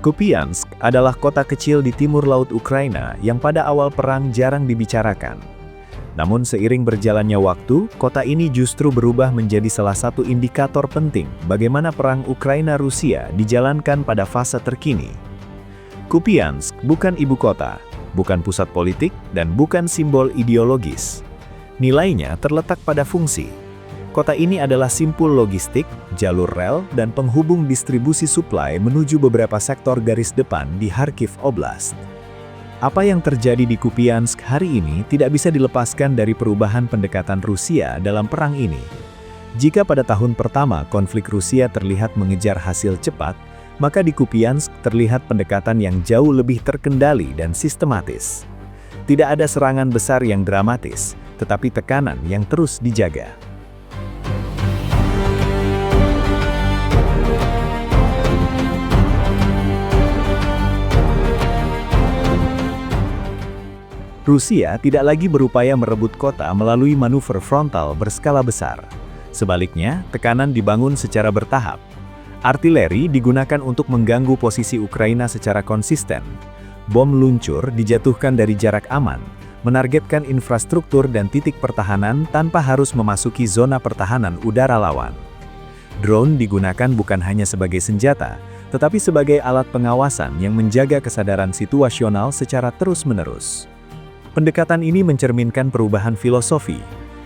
Kupiansk adalah kota kecil di timur laut Ukraina yang pada awal perang jarang dibicarakan. Namun seiring berjalannya waktu, kota ini justru berubah menjadi salah satu indikator penting bagaimana perang Ukraina-Rusia dijalankan pada fase terkini. Kupiansk bukan ibu kota, bukan pusat politik, dan bukan simbol ideologis. Nilainya terletak pada fungsi. Kota ini adalah simpul logistik, jalur rel, dan penghubung distribusi suplai menuju beberapa sektor garis depan di Kharkiv Oblast. Apa yang terjadi di Kupiansk hari ini tidak bisa dilepaskan dari perubahan pendekatan Rusia dalam perang ini. Jika pada tahun pertama konflik Rusia terlihat mengejar hasil cepat, maka di Kupiansk terlihat pendekatan yang jauh lebih terkendali dan sistematis. Tidak ada serangan besar yang dramatis, tetapi tekanan yang terus dijaga. Rusia tidak lagi berupaya merebut kota melalui manuver frontal berskala besar. Sebaliknya, tekanan dibangun secara bertahap. Artileri digunakan untuk mengganggu posisi Ukraina secara konsisten. Bom luncur dijatuhkan dari jarak aman, menargetkan infrastruktur dan titik pertahanan tanpa harus memasuki zona pertahanan udara lawan. Drone digunakan bukan hanya sebagai senjata, tetapi sebagai alat pengawasan yang menjaga kesadaran situasional secara terus-menerus. Pendekatan ini mencerminkan perubahan filosofi.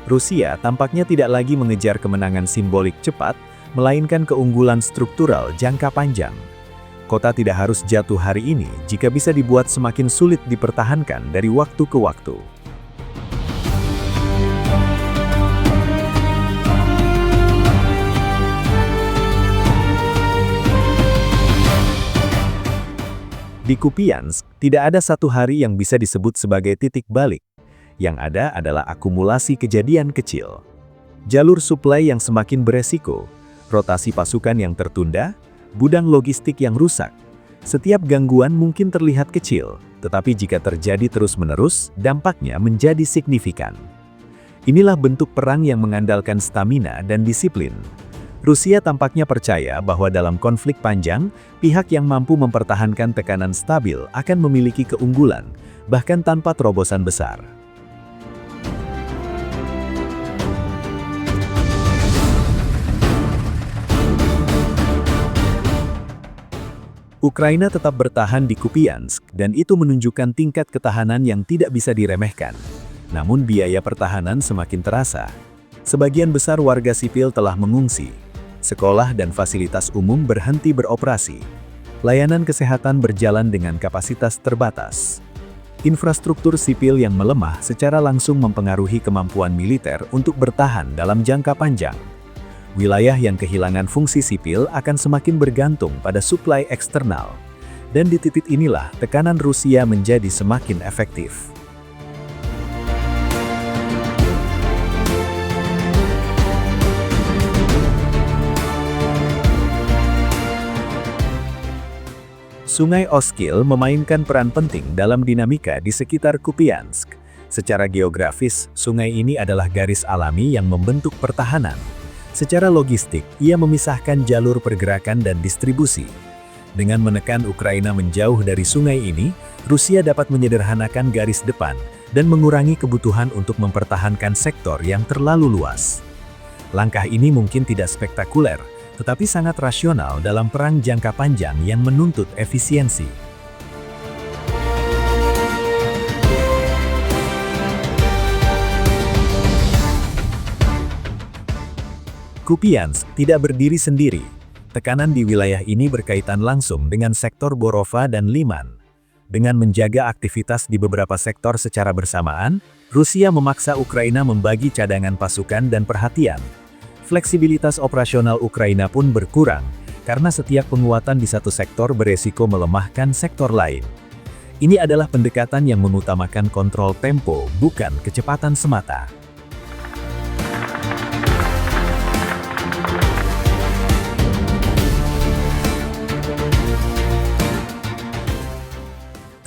Rusia tampaknya tidak lagi mengejar kemenangan simbolik cepat, melainkan keunggulan struktural jangka panjang. Kota tidak harus jatuh hari ini jika bisa dibuat semakin sulit dipertahankan dari waktu ke waktu. Di Kupiansk, tidak ada satu hari yang bisa disebut sebagai titik balik. Yang ada adalah akumulasi kejadian kecil. Jalur suplai yang semakin beresiko, rotasi pasukan yang tertunda, gudang logistik yang rusak. Setiap gangguan mungkin terlihat kecil, tetapi jika terjadi terus-menerus, dampaknya menjadi signifikan. Inilah bentuk perang yang mengandalkan stamina dan disiplin. Rusia tampaknya percaya bahwa dalam konflik panjang, pihak yang mampu mempertahankan tekanan stabil akan memiliki keunggulan, bahkan tanpa terobosan besar. Ukraina tetap bertahan di Kupiansk, dan itu menunjukkan tingkat ketahanan yang tidak bisa diremehkan. Namun biaya pertahanan semakin terasa. Sebagian besar warga sipil telah mengungsi. Sekolah dan fasilitas umum berhenti beroperasi. Layanan kesehatan berjalan dengan kapasitas terbatas. Infrastruktur sipil yang melemah secara langsung mempengaruhi kemampuan militer untuk bertahan dalam jangka panjang. Wilayah yang kehilangan fungsi sipil akan semakin bergantung pada suplai eksternal. Dan di titik inilah tekanan Rusia menjadi semakin efektif. Sungai Oskil memainkan peran penting dalam dinamika di sekitar Kupiansk. Secara geografis, sungai ini adalah garis alami yang membentuk pertahanan. Secara logistik, ia memisahkan jalur pergerakan dan distribusi. Dengan menekan Ukraina menjauh dari sungai ini, Rusia dapat menyederhanakan garis depan dan mengurangi kebutuhan untuk mempertahankan sektor yang terlalu luas. Langkah ini mungkin tidak spektakuler, tetapi sangat rasional dalam perang jangka panjang yang menuntut efisiensi. Kupiansk tidak berdiri sendiri. Tekanan di wilayah ini berkaitan langsung dengan sektor Borova dan Liman. Dengan menjaga aktivitas di beberapa sektor secara bersamaan, Rusia memaksa Ukraina membagi cadangan pasukan dan perhatian. Fleksibilitas operasional Ukraina pun berkurang, karena setiap penguatan di satu sektor beresiko melemahkan sektor lain. Ini adalah pendekatan yang mengutamakan kontrol tempo, bukan kecepatan semata.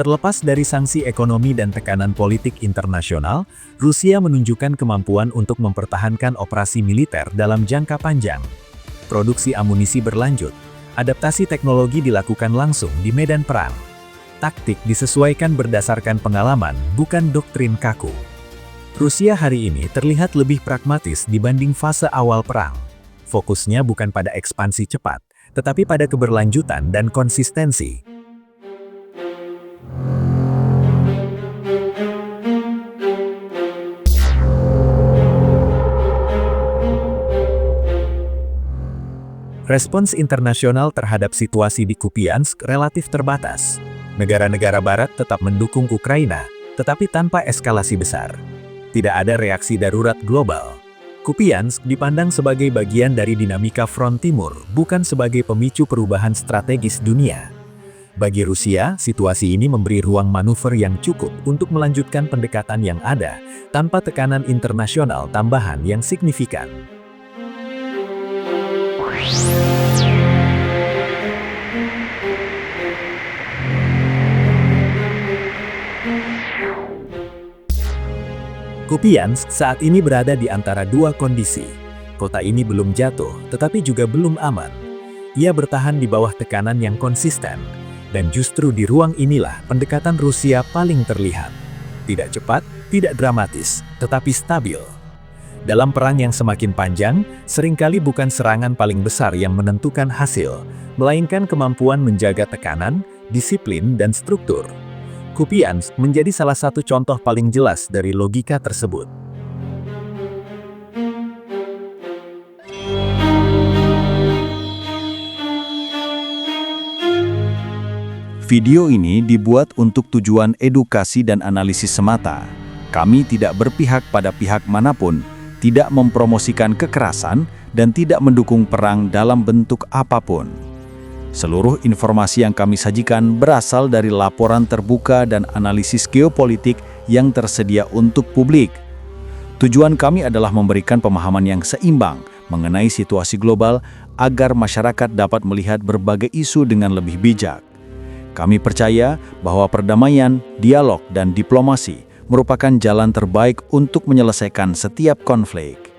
Terlepas dari sanksi ekonomi dan tekanan politik internasional, Rusia menunjukkan kemampuan untuk mempertahankan operasi militer dalam jangka panjang. Produksi amunisi berlanjut. Adaptasi teknologi dilakukan langsung di medan perang. Taktik disesuaikan berdasarkan pengalaman, bukan doktrin kaku. Rusia hari ini terlihat lebih pragmatis dibanding fase awal perang. Fokusnya bukan pada ekspansi cepat, tetapi pada keberlanjutan dan konsistensi. Respons internasional terhadap situasi di Kupiansk relatif terbatas. Negara-negara Barat tetap mendukung Ukraina, tetapi tanpa eskalasi besar. Tidak ada reaksi darurat global. Kupiansk dipandang sebagai bagian dari dinamika front timur, bukan sebagai pemicu perubahan strategis dunia. Bagi Rusia, situasi ini memberi ruang manuver yang cukup untuk melanjutkan pendekatan yang ada, tanpa tekanan internasional tambahan yang signifikan. Kupiansk saat ini berada di antara dua kondisi. Kota ini belum jatuh, tetapi juga belum aman. Ia bertahan di bawah tekanan yang konsisten, dan justru di ruang inilah pendekatan Rusia paling terlihat. Tidak cepat, tidak dramatis, tetapi stabil. Dalam perang yang semakin panjang, seringkali bukan serangan paling besar yang menentukan hasil, melainkan kemampuan menjaga tekanan, disiplin, dan struktur. Kupiansk menjadi salah satu contoh paling jelas dari logika tersebut. Video ini dibuat untuk tujuan edukasi dan analisis semata. Kami tidak berpihak pada pihak manapun, tidak mempromosikan kekerasan, dan tidak mendukung perang dalam bentuk apapun. Seluruh informasi yang kami sajikan berasal dari laporan terbuka dan analisis geopolitik yang tersedia untuk publik. Tujuan kami adalah memberikan pemahaman yang seimbang mengenai situasi global agar masyarakat dapat melihat berbagai isu dengan lebih bijak. Kami percaya bahwa perdamaian, dialog, dan diplomasi merupakan jalan terbaik untuk menyelesaikan setiap konflik.